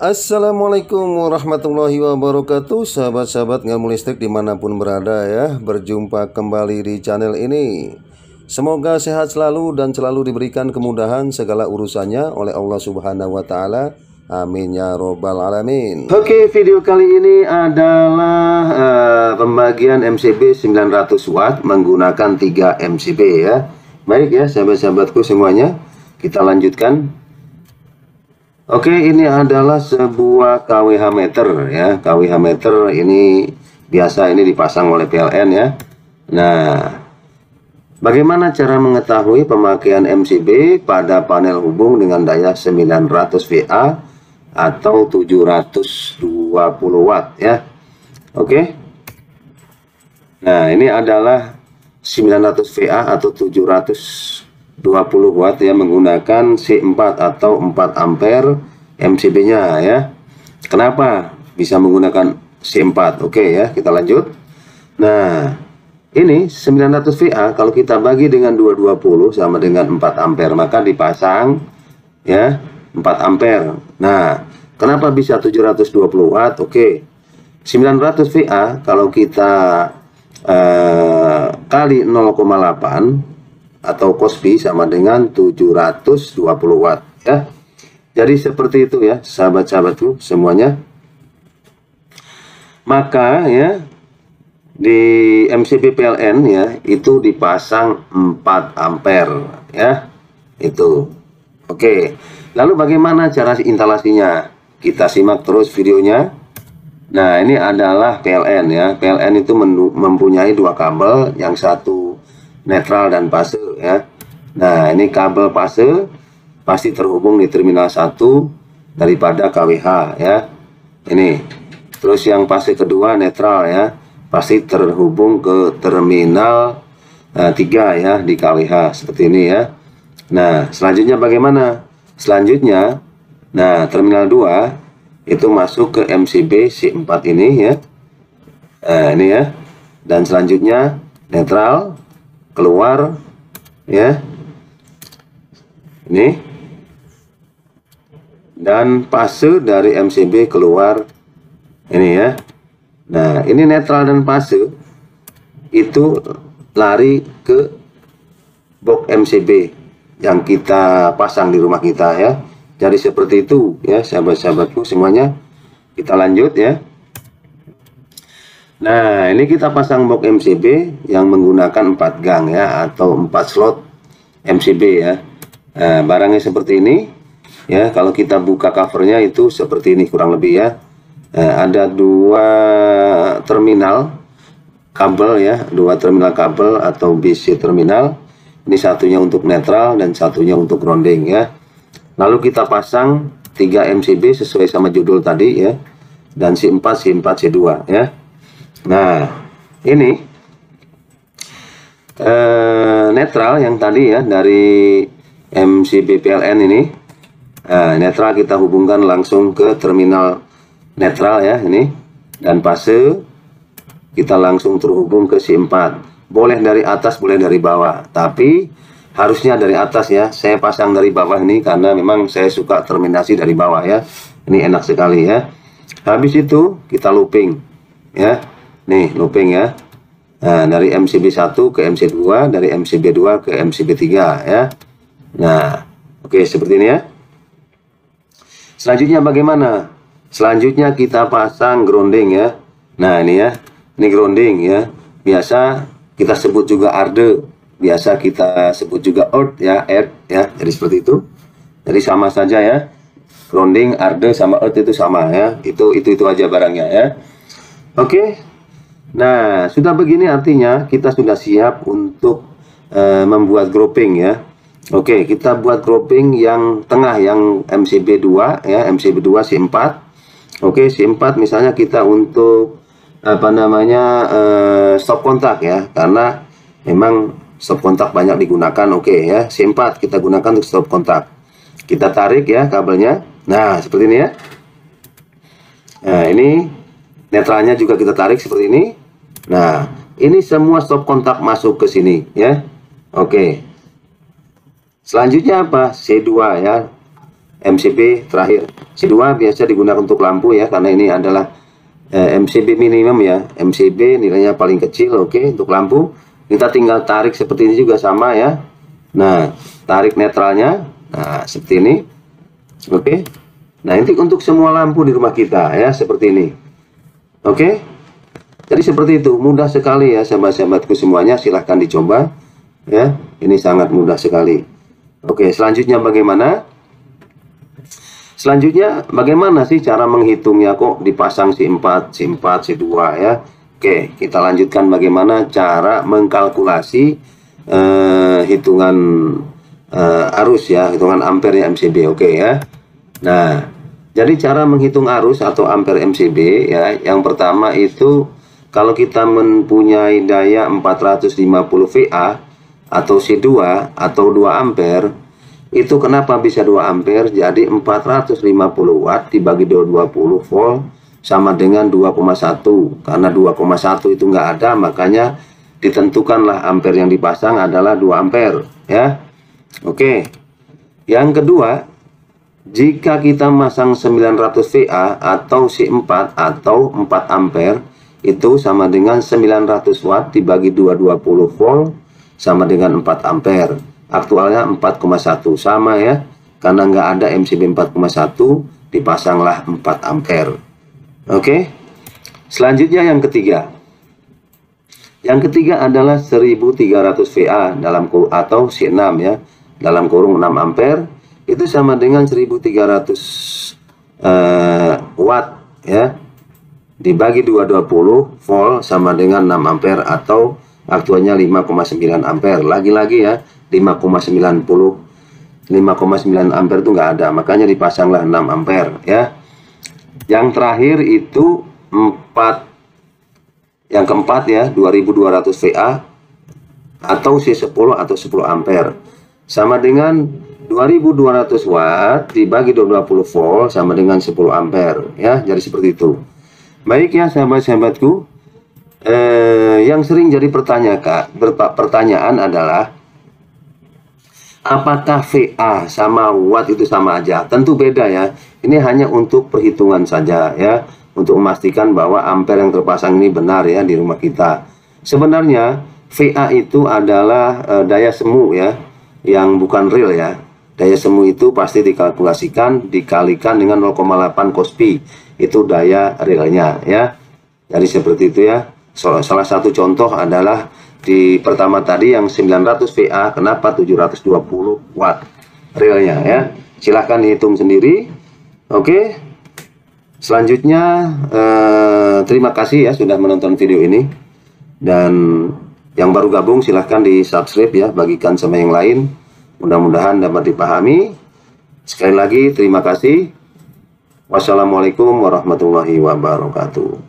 Assalamualaikum warahmatullahi wabarakatuh, sahabat-sahabat ngilmu listrik dimanapun berada ya. Berjumpa kembali di channel ini. Semoga sehat selalu dan selalu diberikan kemudahan segala urusannya oleh Allah Subhanahu wa Ta'ala. Amin ya robbal alamin. Oke, video kali ini adalah pembagian MCB 900 watt menggunakan 3 MCB ya. Baik ya sahabat-sahabatku semuanya, kita lanjutkan. Oke, ini adalah sebuah KWH meter ya. KWH meter ini biasa ini dipasang oleh PLN ya. Nah, bagaimana cara mengetahui pemakaian MCB pada panel hubung dengan daya 900 VA atau 720 watt ya. Oke. Nah, ini adalah 900 VA atau 720 watt ya, menggunakan C4 atau 4 ampere MCB nya ya. Kenapa bisa menggunakan C4? Oke ya, kita lanjut. Nah, ini 900 VA kalau kita bagi dengan 220 sama dengan 4 ampere, maka dipasang ya 4 ampere. Nah, kenapa bisa 720 watt? Oke, 900 VA kalau kita kali 0,8 atau cos-pi sama dengan 720 watt ya. Jadi seperti itu ya sahabat-sahabatku semuanya. Maka ya di MCB PLN ya itu dipasang 4 ampere ya. Itu. Oke. Lalu bagaimana cara instalasinya? Kita simak terus videonya. Nah, ini adalah PLN ya. PLN itu mempunyai 2 kabel, yang satu netral dan fase ya. Nah, ini kabel fase pasti terhubung di terminal 1 daripada KWH ya. Ini. Terus yang fase kedua netral ya, pasti terhubung ke terminal 3 ya di KWH seperti ini ya. Nah, selanjutnya bagaimana? Selanjutnya, nah terminal 2 itu masuk ke MCB C4 ini ya. Nah, ini ya. Dan selanjutnya netral keluar ya, ini, dan fase dari MCB keluar ini ya. Nah, ini netral dan fase itu lari ke box MCB yang kita pasang di rumah kita ya. Jadi seperti itu ya sahabat-sahabatku semuanya. Kita lanjut ya. Nah, ini kita pasang box MCB yang menggunakan 4 gang ya, atau 4 slot MCB ya. Nah, barangnya seperti ini ya. Kalau kita buka covernya itu seperti ini kurang lebih ya. Nah, ada 2 terminal kabel ya, 2 terminal kabel atau BC terminal. Ini satunya untuk netral dan satunya untuk grounding ya. Lalu kita pasang 3 MCB sesuai sama judul tadi ya, dan C4, C4, C2 ya. Nah, ini netral yang tadi ya dari MCB PLN ini. Nah, netral kita hubungkan langsung ke terminal netral ya ini, dan fase kita langsung terhubung ke C4. Boleh dari atas, boleh dari bawah, tapi harusnya dari atas ya. Saya pasang dari bawah ini karena memang saya suka terminasi dari bawah ya. Ini enak sekali ya. Habis itu kita looping ya. Nih looping ya. Nah, dari MCB 1 ke MC 2, dari MCB 2 ke MCB 3 ya. Nah, oke seperti ini ya. Selanjutnya bagaimana? Selanjutnya kita pasang grounding ya. Nah, ini ya. Ini grounding ya. Biasa kita sebut juga arde. Biasa kita sebut juga earth ya, earth ya. Jadi seperti itu. Jadi sama saja ya. Grounding, arde sama earth itu sama ya. Itu aja barangnya ya. Oke. Nah, sudah begini artinya kita sudah siap untuk membuat grouping ya. Oke, kita buat grouping yang tengah, yang MCB 2 ya, MCB 2 C4. Oke, C4 misalnya kita untuk apa namanya stop kontak ya, karena memang stop kontak banyak digunakan. Oke ya, C4 kita gunakan untuk stop kontak. Kita tarik ya kabelnya. Nah, seperti ini ya. Nah, ini netralnya juga kita tarik seperti ini. Nah, ini semua stop kontak masuk ke sini ya. Oke. Selanjutnya apa? C2 ya. MCB terakhir. C2 biasa digunakan untuk lampu ya, karena ini adalah MCB minimum ya. MCB nilainya paling kecil. Oke, untuk lampu kita tinggal tarik seperti ini juga sama ya. Nah, tarik netralnya, nah seperti ini. Oke. Nah, ini untuk semua lampu di rumah kita ya, seperti ini. Oke. Jadi seperti itu, mudah sekali ya sahabat-sahabatku semuanya, silahkan dicoba ya. Ini sangat mudah sekali. Oke, selanjutnya bagaimana? Selanjutnya bagaimana sih cara menghitungnya, kok dipasang C4, C2 ya. Oke, kita lanjutkan bagaimana cara mengkalkulasi hitungan arus ya, hitungan ampere MCB. Oke ya. Nah, jadi cara menghitung arus atau ampere MCB ya, yang pertama itu kalau kita mempunyai daya 450 VA atau C2 atau 2 ampere, itu kenapa bisa 2 ampere? Jadi 450 watt dibagi 220 volt sama dengan 2,1. Karena 2,1 itu nggak ada, makanya ditentukanlah ampere yang dipasang adalah 2 ampere ya. Oke. Yang kedua, jika kita masang 900 VA atau C4 atau 4 ampere, itu sama dengan 900 watt dibagi 220 volt sama dengan 4 ampere. Aktualnya 4,1 sama ya, karena nggak ada MCB 4,1, dipasanglah 4 ampere. Oke. Selanjutnya yang ketiga. Yang ketiga adalah 1300 VA dalam atau C6 ya, dalam kurung 6 ampere, itu sama dengan 1300 watt ya, dibagi 220 volt sama dengan 6 ampere atau aktualnya 5,9 ampere. Lagi-lagi ya, 5,9 ampere itu nggak ada, makanya dipasanglah 6 ampere ya. Yang terakhir itu 4, yang keempat ya, 2200 VA atau C10 atau 10 ampere sama dengan 2200 watt dibagi 220 volt sama dengan 10 ampere ya. Jadi seperti itu. Baik ya sahabat-sahabatku, yang sering jadi pertanyaan adalah apakah VA sama watt itu sama aja? Tentu beda ya. Ini hanya untuk perhitungan saja ya, untuk memastikan bahwa ampere yang terpasang ini benar ya di rumah kita. Sebenarnya VA itu adalah daya semu ya, yang bukan real ya. Daya semu itu pasti dikalkulasikan dikalikan dengan 0,8 cos pi. Itu daya realnya ya. Jadi seperti itu ya. Salah satu contoh adalah di pertama tadi yang 900 VA, kenapa 720 watt realnya ya. Silahkan dihitung sendiri. Oke. Selanjutnya terima kasih ya sudah menonton video ini. Dan yang baru gabung silahkan di subscribe ya, bagikan sama yang lain. Mudah-mudahan dapat dipahami. Sekali lagi terima kasih. Wassalamualaikum warahmatullahi wabarakatuh.